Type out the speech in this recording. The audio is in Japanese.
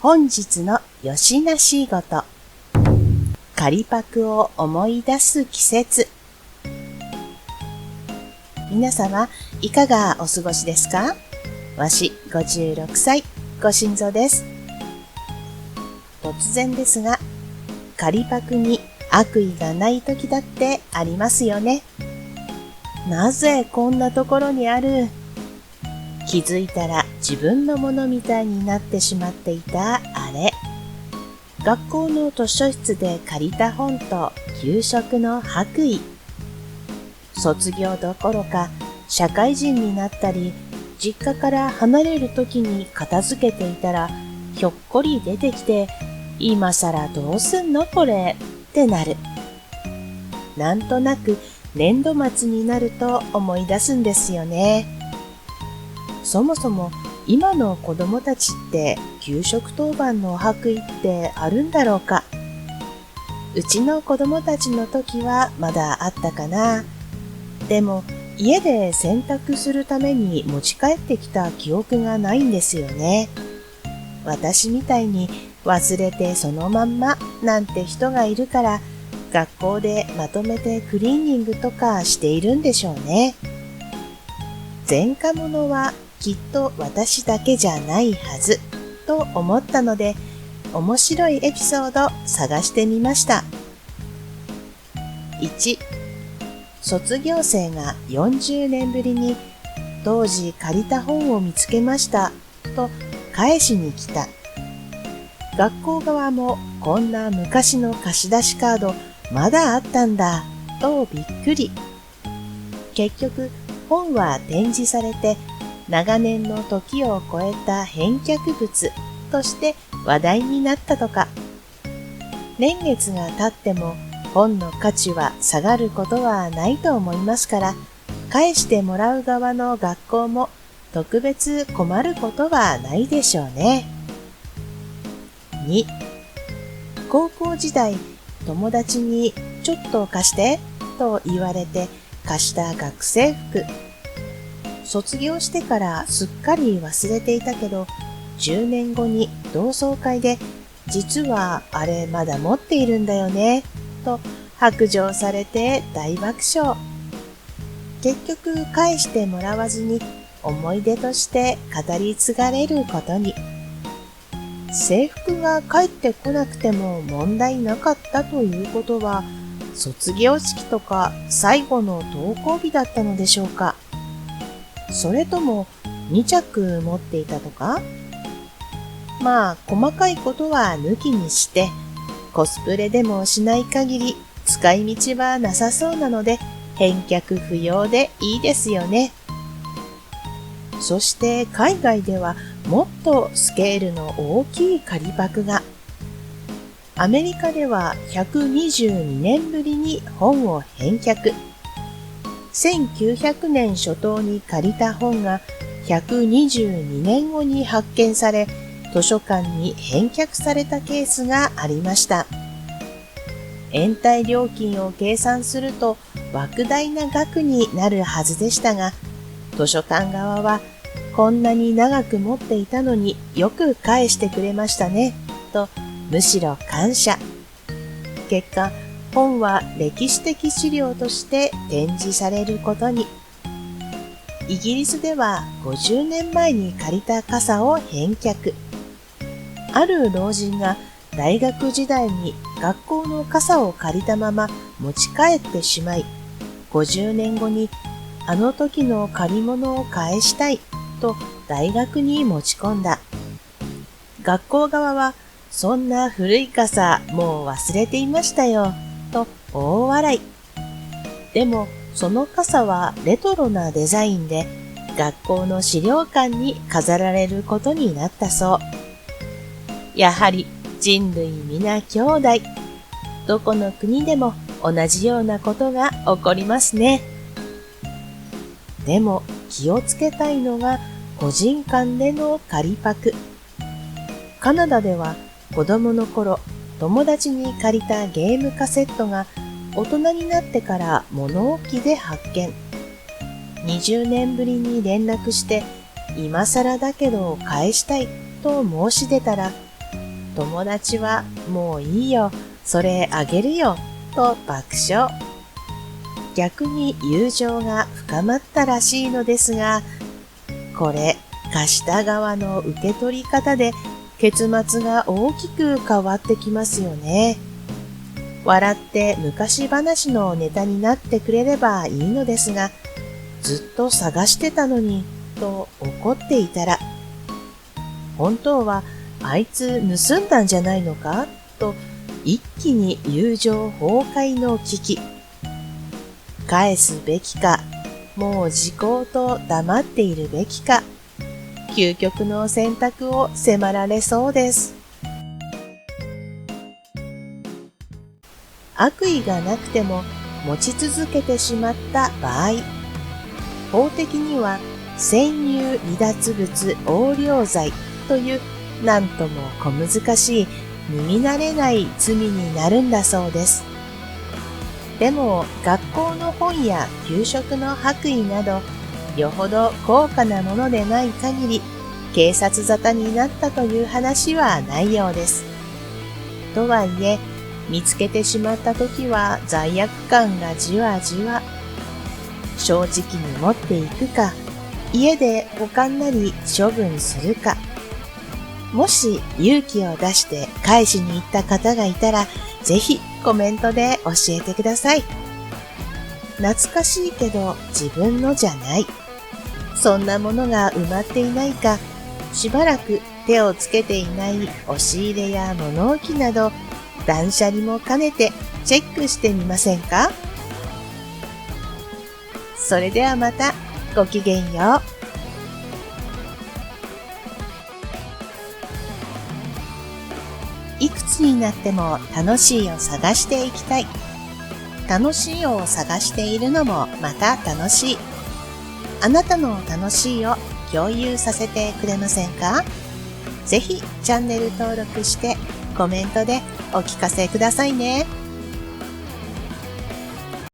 本日のよしなしごと。借パクを思い出す季節。皆様、いかがお過ごしですか？わし、56歳、ご新造です。突然ですが、借パクに悪意がない時だってありますよね。なぜこんなところにある？気づいたら自分のものみたいになってしまっていたあれ。学校の図書室で借りた本と給食の白衣。卒業どころか社会人になったり、実家から離れる時に片付けていたらひょっこり出てきて、今さらどうすんのこれってなる。なんとなく年度末になると思い出すんですよね。そもそも今の子供たちって給食当番の白衣ってあるんだろうか。うちの子供たちの時はまだあったかな。でも家で洗濯するために持ち帰ってきた記憶がないんですよね。私みたいに忘れてそのまんまなんて人がいるから、学校でまとめてクリーニングとかしているんでしょうね。前科者はきっと私だけじゃないはずと思ったので、面白いエピソード探してみました。1、卒業生が40年ぶりに当時借りた本を見つけましたと返しに来た。学校側もこんな昔の貸し出しカードまだあったんだとびっくり。結局本は展示されて、長年の時を超えた返却物として話題になったとか。年月が経っても本の価値は下がることはないと思いますから、返してもらう側の学校も特別困ることはないでしょうね。2、高校時代、友達にちょっと貸してと言われて貸した学生服。卒業してからすっかり忘れていたけど、10年後に同窓会で、実はあれまだ持っているんだよね、と白状されて大爆笑。結局返してもらわずに思い出として語り継がれることに。制服が返ってこなくても問題なかったということは、卒業式とか最後の登校日だったのでしょうか。それとも2着持っていたとか？まあ細かいことは抜きにして、コスプレでもしない限り使い道はなさそうなので返却不要でいいですよね。そして海外ではもっとスケールの大きい借パクが。アメリカでは122年ぶりに本を返却。1900年初頭に借りた本が122年後に発見され、図書館に返却されたケースがありました。延滞料金を計算すると莫大な額になるはずでしたが、図書館側はこんなに長く持っていたのによく返してくれましたね、とむしろ感謝。結果、本は歴史的資料として展示されることに。イギリスでは50年前に借りた傘を返却。ある老人が大学時代に学校の傘を借りたまま持ち帰ってしまい、50年後にあの時の借り物を返したいと大学に持ち込んだ。学校側は、そんな古い傘もう忘れていましたよと大笑い。でもその傘はレトロなデザインで学校の資料館に飾られることになったそう。やはり人類皆兄弟。どこの国でも同じようなことが起こりますね。でも気をつけたいのが個人間での借パク。カナダでは子供の頃、友達に借りたゲームカセットが大人になってから物置で発見。20年ぶりに連絡して、今更だけど返したいと申し出たら、友達はもういいよ、それあげるよ、と爆笑。逆に友情が深まったらしいのですが、これ貸した側の受け取り方で結末が大きく変わってきますよね。笑って昔話のネタになってくれればいいのですが、ずっと探してたのにと怒っていたら、本当はあいつ盗んだんじゃないのかと一気に友情崩壊の危機。返すべきか、もう時効と黙っているべきか、究極の選択を迫られそうです。悪意がなくても持ち続けてしまった場合、法的には占有離脱物横領罪というなんとも小難しい耳慣れない罪になるんだそうです。でも学校の本や給食の白衣などよほど高価なものでない限り警察沙汰になったという話はないようです。とはいえ見つけてしまった時は罪悪感がじわじわ。正直に持っていくか、家で保管なり処分するか。もし勇気を出して返しに行った方がいたら、ぜひコメントで教えてください。懐かしいけど自分のじゃない。そんなものが埋まっていないか、しばらく手をつけていない押し入れや物置など、断捨離も兼ねてチェックしてみませんか？それではまたごきげんよう。いくつになっても楽しいを探していきたい。楽しいを探しているのもまた楽しい。あなたの楽しいを共有させてくれませんか？ぜひチャンネル登録してコメントでお聞かせくださいね。